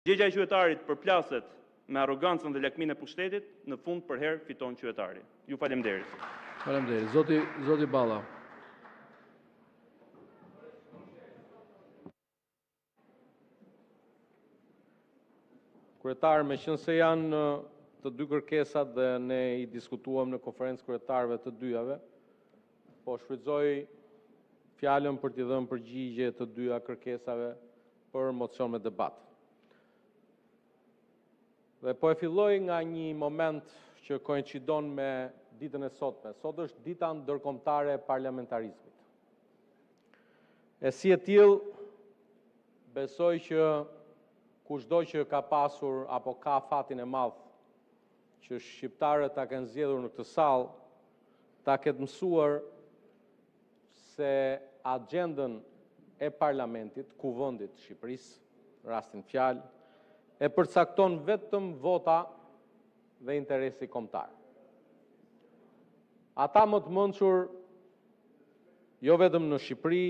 Gjegja e qytetarit përplaset me arrogancën dhe lakminë e pushtetit, në fund për herë fiton qytetari. Ju faleminderit. Faleminderit. Zoti Balla. Kryetar, meqense janë të dy kërkesat dhe ne I diskutuam në konferencë kryetarëve të dyjave, po shfrytëzoj fjalën për t'i dhënë përgjigje të dyja kërkesave për mocion me debat. Dhe po e filloj nga një moment që koincidon me ditën e sotme. Sot është dita ndërkombëtare e parlamentarizmit. E si e tillë, besoj që kushdo që ka pasur apo ka fatin e madh që shqiptarët ta kenë zgjedhur në këtë sallë, ta ketë mësuar se agendën e parlamentit, kuvendit të Shqipërisë, në rastin fjalë, e përcakton vetëm vota dhe interesi kombëtar. Ata më të mençur, jo vetëm në Shqipëri,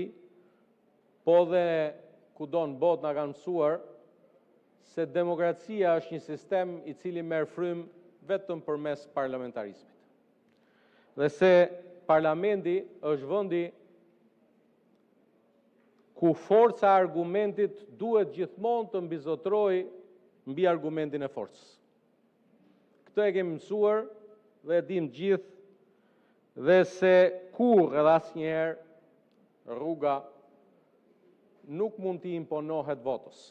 po dhe kudo në botë na kanë mësuar se demokracia është një sistem I cili merr frymë vetëm përmes parlamentarizmit. Dhe se parlamenti është vendi ku forca e argumentit duhet gjithmonë të mbizotrojë mbi argumentin e forcës. Këtë e kemi mësuar dhe e dim gjithë dhe se kur edhe asnjëherë rruga nuk mund t'i imponohet votës.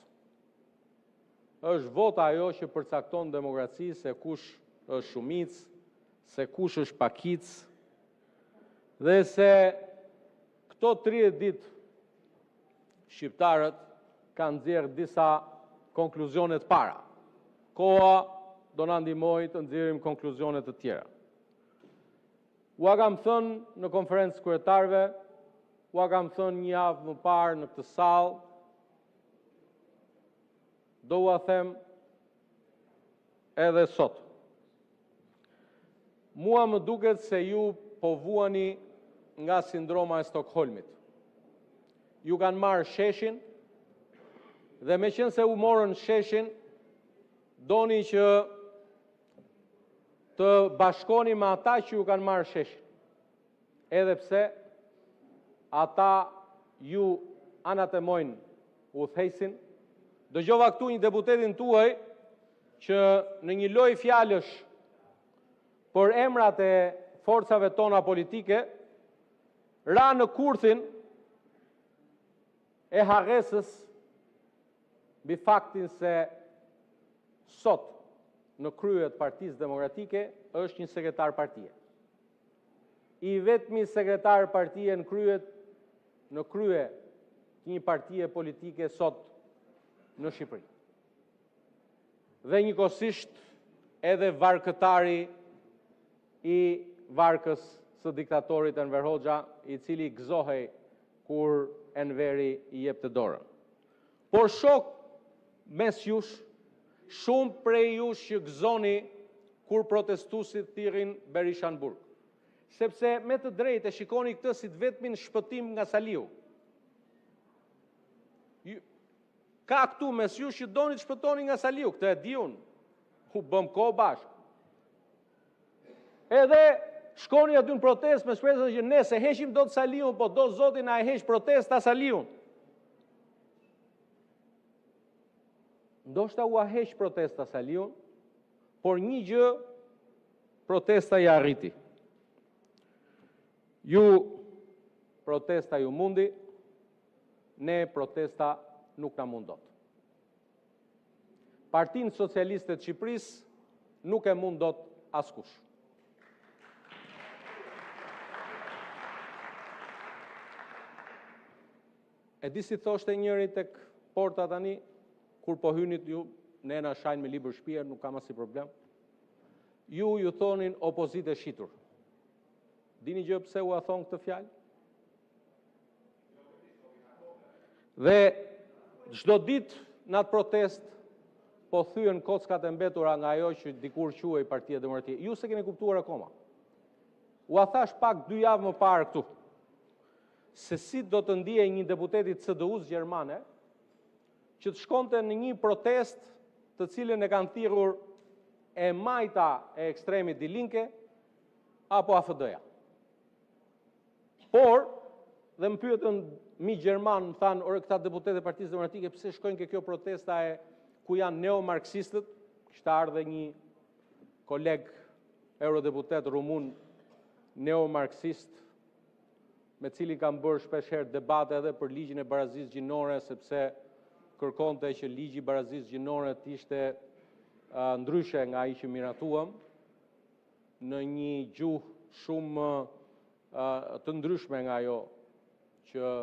Është vota ajo që përcakton demokraci se kush është shumicë, se kush është pakicë, dhe se këto 30 ditë shqiptarët kanë nxjerrë disa konkluzione të para. Koha do na ndihmojë të nxjerrim konkluzione të tjera. Ua kam thënë në konferencë kryetarëve, ua kam thënë një javë më parë në këtë sallë, do ua them edhe sot. Mua më duket se ju po vuani nga sindroma e Stockholmit. Ju kanë marrë sheshin dhe meqense u morën sheshin, doni që të bashkoni me ata që ju kanë marrë sheshin. Edhe pse ata ju anatemojnë udhëheqësin. Dëgjova këtu një deputetin tuaj që në një lojë fjalësh për emrat e forcave tona politike ra në kurthin e harresës mbi faktin se sot në krye të Partisë Demokratike është një sekretar partie. I vetmi sekretar partie në krye të një partie politike sot në Shqipëri. Dhe njëkohësisht edhe varkëtari I varkës së diktatorit Enver Hoxha, I cili gëzohej kur Enveri I jepte dorën. Por shok mes jush, shumë prej jush që gëzoni kur protestuesit thirrin Berisha në burg. Sepse me të drejtë e shikoni këtë si të vetmin shpëtim nga Saliu. Ka këtu mes ju që doni të shpëtoni nga Saliu, këtë e di unë, u bëm kohë bashkë. Edhe shkoni aty në protestë me shpresën që ne se heqim do të Saliun, po do Zoti na e heq protesta Saliun. Ndoshta u heq protesta Saliun, por një gjë protesta I arriti. Ju protesta ju mundi, ne protesta nuk na mundot. Partinë Socialiste të Shqipërisë nuk e mundot askush. E di si thoshte njëri tek porta tani, kur po hynit ju, ne na shajnë me libër shtëpia, nuk kam asnjë problem. Ju thonin opozitë e shitur. Dini gjë pse u a thon këtë fjalë? Dhe çdo ditë në atë protest po thyen kockat e mbetura nga ajo që dikur quhej Partia Demokratike. Ju se keni kuptuar akoma. U a thash pak 2 javë më parë këtu, se si do të ndiej një deputet I CDU-s gjermane që të shkonte në një protest të cilën e kanë thirrur e majta e ekstremit Die Linke apo AFD-ja. Por, dhe më pyetën mi Gjerman, më thanë, ore këta deputetë e Partisë Demokratike, pse shkojnë ke kjo protesta ku janë neomarksistët? Kishte ardhe një koleg eurodeputet rumun neomarksist, me cilin kam bërë shpesh herë debate edhe për ligjin e barazisë gjinore, sepse kërkonte që ligji i barazisë gjinore të ishte ndryshe nga ai që miratuam, në një gjuhë shumë të ndryshme nga ajo që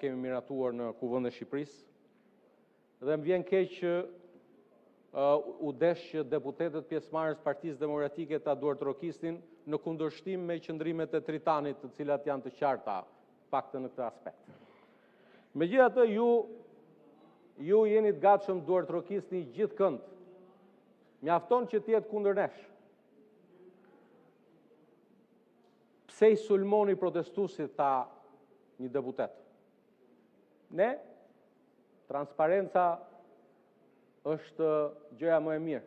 kemi miratuar në Kuvendin e Shqipërisë. Dhe më vjen keq që u desh që deputetët pjesëmarrës Partisë Demokratike ta duartrokistin në kundërshtim me qëndrimet e Tritanit, të cilat janë të qarta, paktën në këtë aspekt. Megjithatë, ju jeni të gatshëm duartrokisni gjithkënd. Mjafton që të jetë kundër nesh. Pse i sulmoni protestuesit ta një deputet? Ne, transparenca është gjëja më e mirë.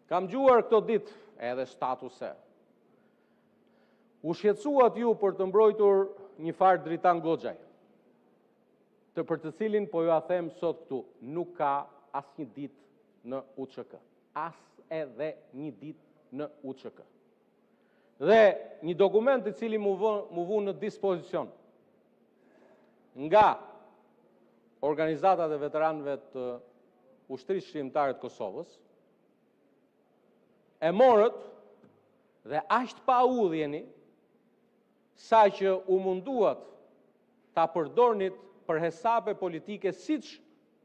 Kam gjuar këto ditë edhe statuse. U shqetësuat ju për të mbrojtur një farë Dritan Goxhaj, për të cilin po ju a them sot këtu, nuk ka as një ditë në UÇK. As edhe një ditë në UÇK. Dhe një dokument i cili mu vu në dispozicion nga organizatat e veteranëve të ushtrisë shqiptare të Kosovës, e morët dhe aq pa udhjeni sa që u munduat ta përdornit për hesape politike, siç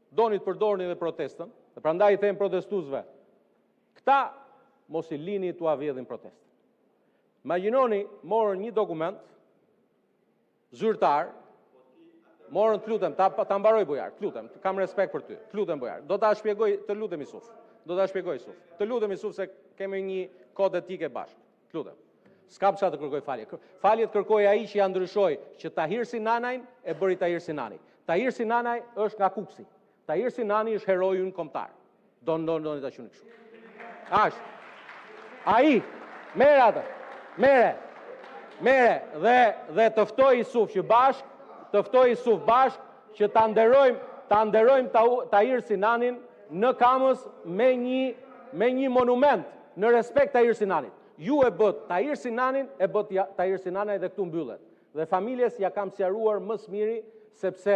donit përdorni dhe protestën, dhe prandaj i them protestuesve, këta mos i lini t'u avjedhin protestën. Imagjinoni, morën një dokument zyrtar, morën, të lutem, ta mbaroj Bujar, të lutem, kam respekt për ty, të lutem Bujar, do ta shpjegoj, të lutem Isuf, të lutem Isuf se kemi një kod etike bashkë, të lutem. S'kam çfarë të kërkoj falje. Falje të kërkoj ai që ja ndryshoi që Tahir Sinanajn e bëri Tahir Sinani. Tahir Sinanaj është nga Kuksi. Tahir Sinani është heroi ynë kombëtar. Doni ta quni kështu. Ashtë. Ai, mere atë. Mere dhe të ftoj Isuf bashk, që ta nderojmë Tahir Sinanin në Kamës me një monument në respekt Tahir Sinanit. Ju e bët Tahir Sinanin, e bët Tahir Sinanaj dhe këtu mbyllet. Dhe familjes ja kam sqaruar më së miri, sepse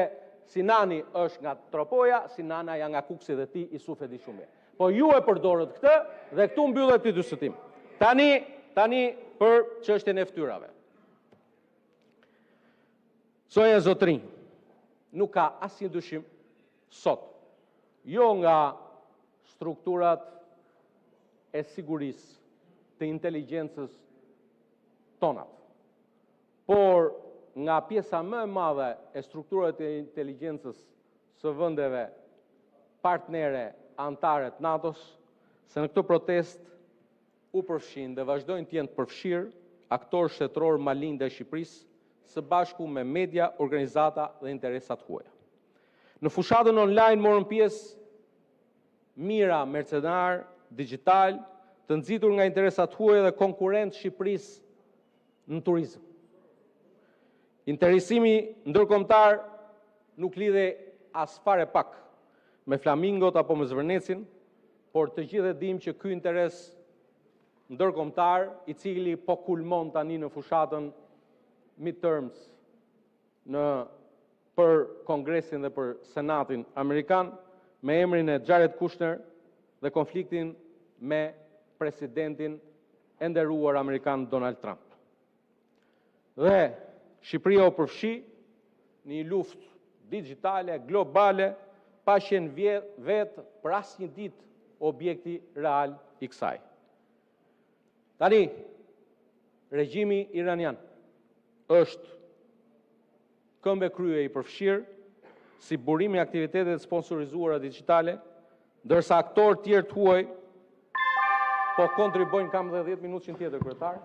Sinani është nga Tropoja, Sinana ja nga Kuksi dhe ti Isuf e di shumë mirë. Po ju e përdorët këtë dhe këtu mbyllet ky diskutim. Tani për çështjen e ftyrave. Soja zotrinj, nuk ka asnjë dyshim sot, jo nga strukturat e sigurisë të inteligjencës tonat, por nga pjesa më e madhe e strukturave të inteligjencës së vendeve partnere antare të NATO-s, se në këtë protest u përfshin dhe vazhdojnë të jenë të përfshirë aktorë shtetëror malignë të Shqipërisë, së bashku me media, organizata dhe interesat huaja. Në fushatën online morën pjesë mira mercenar, digital, të nxitur nga interesat huaja dhe konkurrent Shqipërisë në turizëm. Interesimi ndërkombëtar nuk lidhe as fare pak me flamingot apo me zvërnecin, por të gjithë e dim që ky interes ndërkombëtar, i cili po kulmon tani në fushatën midterms për Kongresin dhe për Senatin Amerikan, me emrin e Jared Kushner dhe konfliktin me presidentin e nderuar Amerikan Donald Trump. Dhe Shqipëria u përfshi në një luftë digjitale, globale, pa qenë vetë për asnjë ditë objekti real i kësaj. Tani, regjimi iranian është këmbë krye i përfshirë si burim i aktivitetet sponsorizuara digjitale, ndërsa aktorë tjerë të huaj po kontribojnë, kam dhe 10 minutë që në tjetër kryetar,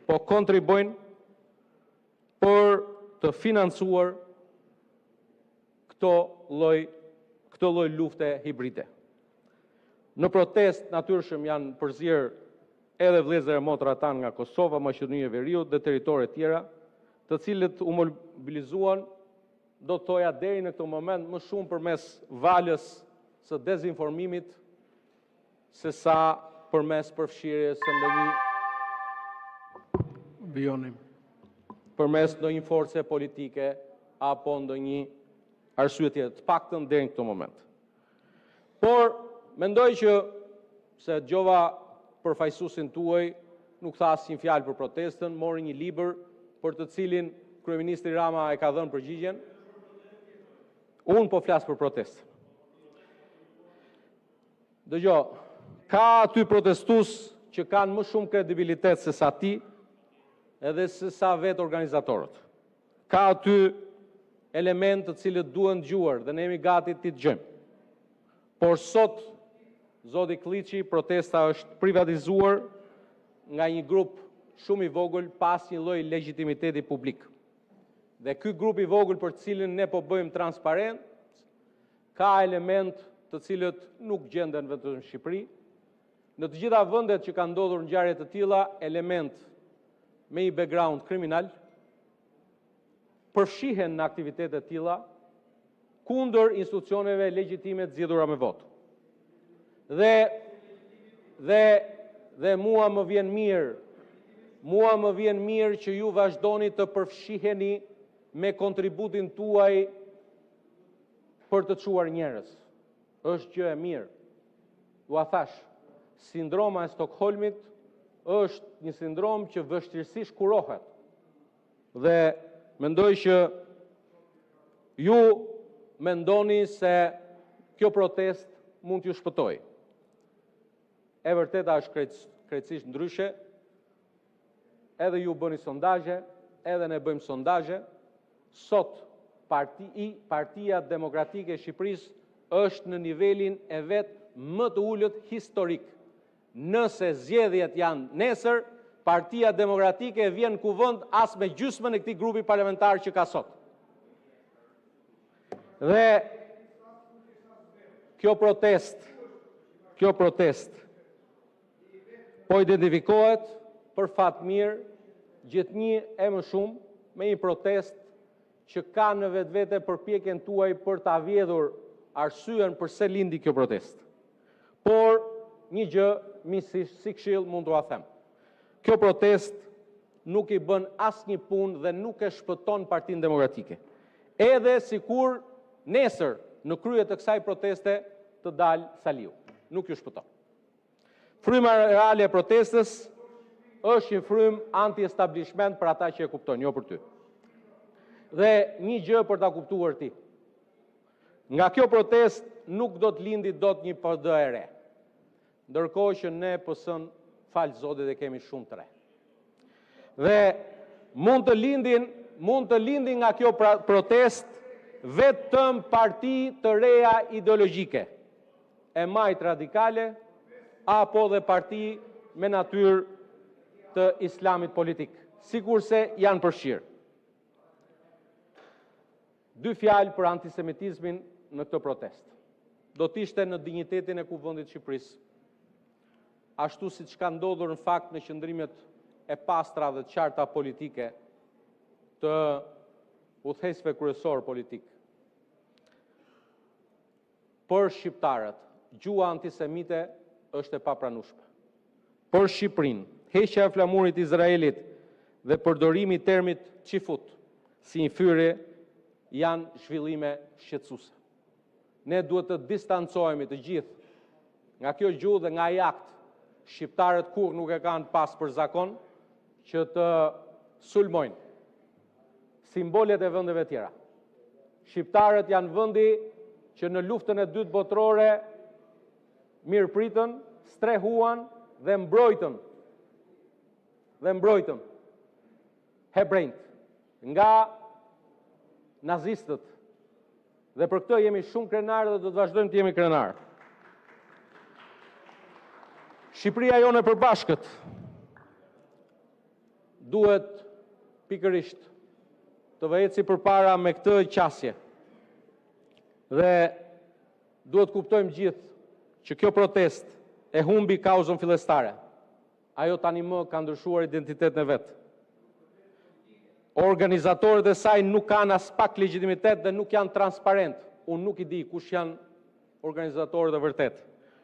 po kontribojnë për të financuar këto këtë lloj lufte hibride. Në protest natyrshëm janë përzier edhe vëllezër e motra tanë nga Kosova, Maqedonia e Veriut dhe territore tjera, të cilët u mobilizuan, do të thoja deri në këtë moment, më shumë përmes valës së dezinformimit se sa përmes përfshirjes së ndonjë përmes ndonjë force politike apo ndonjë arsye tjetër, të paktën deri në këtë moment. Por mendoj që se dëgjova përfaqësuesin tuaj nuk tha asnjë fjalë për protestën, mori një libër për të cilin kryeministri Rama e ka dhënë përgjigjen. Unë po flas për protestë. Dëgjoj, ka aty protestues që kanë më shumë kredibilitet se sa ti, edhe se sa vetë organizatorët. Ka aty elementë të cilët duhen dëgjuar dhe ne jemi gati t'i dëgjojmë. Por sot, zoti Klliçi, protesta është privatizuar nga një grup shumë i vogël pas një lloj legitimiteti publik. Dhe ky grup i vogël për cilin ne po bëjmë transparent, ka element të cilët nuk gjenden vetëm në Shqipëri. Në të gjitha vendet që kanë ndodhur ngjarje të tilla, element me një background kriminal përfshihen në aktivitete të tilla kundër institucioneve legjitime të zgjedhura me votë. Dhe mua më vjen mirë që ju vazhdoni të përfshiheni me kontributin tuaj për të çuar njerëz. Është gjë e mirë. Ua thash, sindroma e Stockholmit është një sindrom që vështirësisht kurohet. Dhe mendoj që ju mendoni se kjo protest mund t'ju shpëtojë. E vërteta është krejtësisht ndryshe. Edhe ju bëni sondazhe, edhe ne bëjmë sondazhe. Sot Partia Demokratike e Shqipërisë është në nivelin e vet më të ulët historik. Nëse zgjedhjet janë nesër, Partia Demokratike vjen në kuvend as me gjysmën e këtij grupi parlamentar që ka sot. Dhe kjo protest po identifikohet për fat mirë gjithnjë e më shumë me një protest që ka në vetvete përpjekjen tuaj për ta vjedhur arsyen pse lindi kjo protest. Por një gjë si këshill mund t'ua them. Kjo protest nuk i bën asnjë punë dhe nuk e shpëton Partinë Demokratike. Edhe sikur nesër në krye të kësaj proteste të dalë Saliu, nuk ju shpëton. Fryma reale e protestës është një frymë anti-establishment për ata që e kuptojnë, jo për ty. Dhe një gjë për ta kuptuar ti. Nga kjo protest nuk do të lindi dot një PD e re. Ndërkohë që ne PS-n, fal Zotit, e kemi shumë të re. Dhe mund të lindin nga kjo protest vetëm parti të reja ideologjike, e majt radikale, apo dhe parti me natyrë të islamit politik, sikurse janë përfshirë. 2 fjalë për antisemitizmin në këtë protest. Do t'ishte në dinjitetin e kuvendit Shqipërisë, ashtu siç ka ndodhur në fakt në qëndrimet e pastra dhe të qarta politike të udhëheqësve kryesor politik. Për shqiptarët, gjua antisemite është e papranueshme. Për Shqipërinë, heqja e flamurit Izraelit dhe përdorimi i termit qifut si një fyre janë zhvillime shqetësuese. Ne duhet të distancohemi të gjithë nga kjo gjuhë dhe nga ai akt. Shqiptarët kur nuk e kanë pas për zakon që të sulmojnë simbolet e vendeve tjera. Shqiptarët janë vendi që në luftën e dytë botërore mirëpritën, strehuan dhe mbrojtën hebrejt nga nazistët. Dhe për këtë jemi shumë krenarë dhe do të vazhdojmë të jemi krenarë. Shqipëria jone e përbashkët duhet pikërisht të vëheci përpara me këtë qasje dhe duhet kuptojmë gjithë që kjo protest e humbi kauzën fillestare. Ajo tani më ka ndryshuar identitetin e vetë. Organizatorët e saj nuk kanë as pak legitimitet dhe nuk janë transparent. Unë nuk i di kush janë organizatorët e vërtet.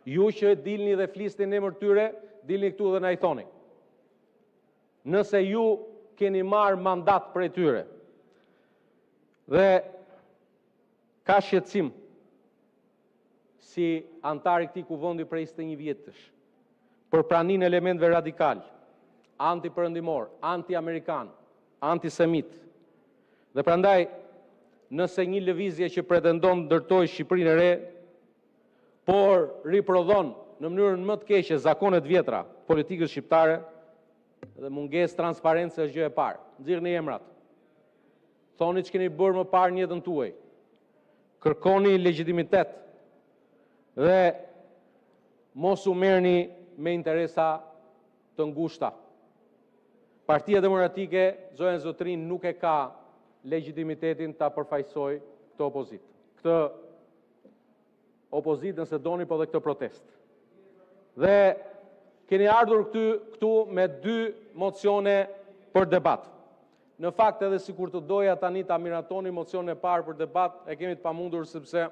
Ju që dilni dhe flisni në emër tyre, dilni këtu dhe na i thoni. Nëse ju keni marrë mandat prej tyre dhe ka shqetësim si antari këtij kuvendi prej 21 vjetësh për praninë elementëve radikal, anti-perëndimor, anti-amerikan, antisemit. Dhe prandaj, nëse një lëvizje që pretendon ndërtoj Shqipërinë e re, por riprodhon në mënyrën më të keqe zakonet vjetra politikës shqiptare dhe mungesë transparencë është gjë e parë. Nxirrni emrat. Thoni që keni bërë më parë në jetën tuaj. Kërkoni legjitimitet dhe mos u merrni me interesa të ngushta. Partia Demokratike, zonën e Zotrin, nuk e ka legitimitetin ta përfaqësoj këtë opozitë. Këtë opozitë nëse doni, po dhe këtë protest. Dhe keni ardhur këtu me 2 mocione për debat. Në fakt edhe sikur të doja tani ta miratoni mocionin e parë për debat, e kemi të pamundur sepse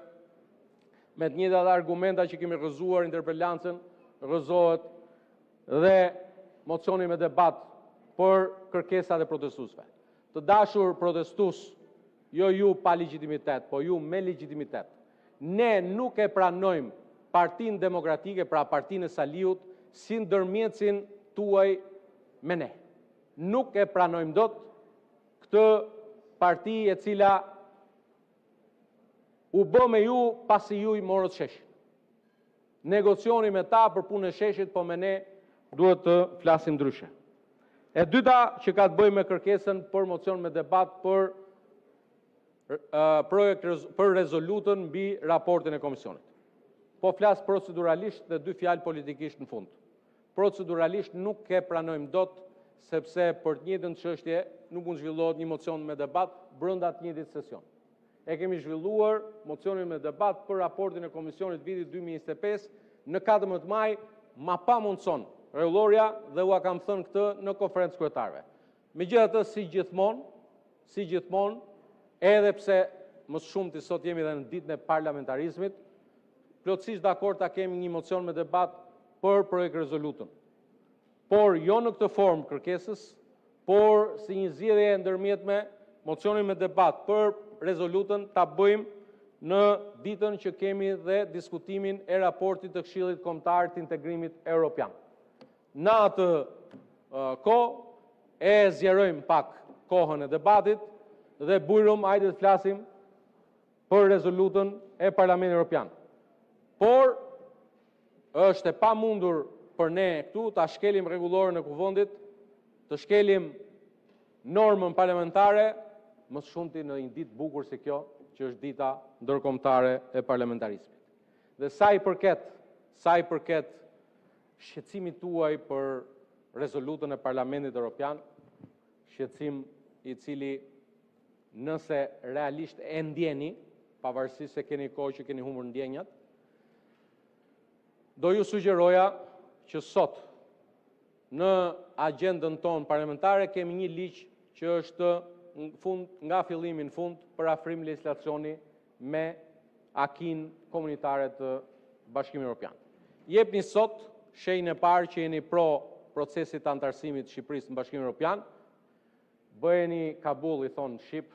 me të njëjtat argumenta që kemi rrëzuar interpelancën, rrëzohet dhe mocioni me debat për kërkesat e protestuesve. Të dashur protestues, jo ju pa legjitimitet, po ju me legjitimitet. Ne nuk e pranojmë Partinë Demokratike, pra Partinë e Saliut, si ndërmjetësin tuaj me ne. Nuk e pranojmë dot këtë parti e cila u bë me ju pasi ju i morët sheshin. Negocioni me ta për punën e sheshit, po me ne duhet të flasim ndryshe. E dyta që ka të bëjë me kërkesën për mocion me debat për për rezolutën mbi raportin e komisionit. Po flas proceduralisht dhe 2 fjalë politikisht në fund. Proceduralisht nuk e pranojmë dot, sepse për të njëjtën çështje nuk mund zhvillohet një mocion me debat brenda të njëjtit sesion. E kemi zhvilluar mocionin me debat për raportin e komisionit vitit 2025 në 14 maj, ma pa mundson rregulloria dhe ua kam thënë këtë në konferencë kryetarëve. Megjithatë, si gjithmonë, edhe pse më shumë të sot jemi dhe në ditën e parlamentarizmit, plotësisht dakord ta kemi një mocion me debat për projekt rezolutën. Por jo në këtë formë kërkesës, por si një zgjedhje e ndërmjetme, mocionin me debat për rezolutën ta bëjmë në ditën që kemi dhe diskutimin e raportit të Këshillit Kombëtar të Integrimit Evropian. Në atë kohë e zgjerojmë pak kohën e debatit dhe bujrum hajde të flasim për rezolutën e Parlamentit Evropian. Por është e pamundur për ne këtu ta shkelim rregullorën e kuvendit, të shkelim normën parlamentare, më shumti në një ditë bukur si kjo, që është dita ndërkombëtare e parlamentarizmit. Dhe sa i përket shqetësimit tuaj për rezolutën e Parlamentit Evropian, shqetësim i cili nëse realisht e ndjeni, pavarësisht se keni kohë që keni humbur ndjenjat, do ju sugjeroja që sot në agjendën tonë parlamentare kemi një ligj që është nga fillimi në fund për afrim legjislacioni me akin komunitare të Bashkimit Evropian. Jepni sot shenjën e parë që jeni pro procesit të antarësimit të Shqipërisë në Bashkimin Evropian, bëheni Kabull, i thonë Shqip,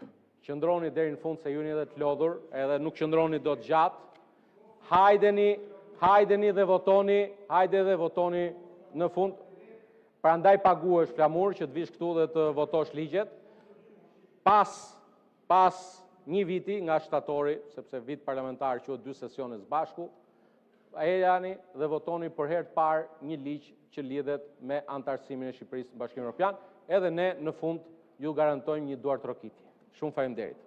qëndroni deri në fund se ju jeni edhe të lodhur, edhe nuk qëndroni dot gjatë. Hajdeni dhe votoni në fund. Prandaj paguhesh flamur që të vish këtu dhe të votosh ligjet. Pas një viti nga shtatori, sepse vit parlamentar quhet 2 sesione së bashku, ejani dhe votoni për herë të parë një ligj që lidhet me antarësimin e Shqipërisë në Bashkimin Evropian, edhe ne në fund ju garantojmë një duartrokitje. Shumë faleminderit.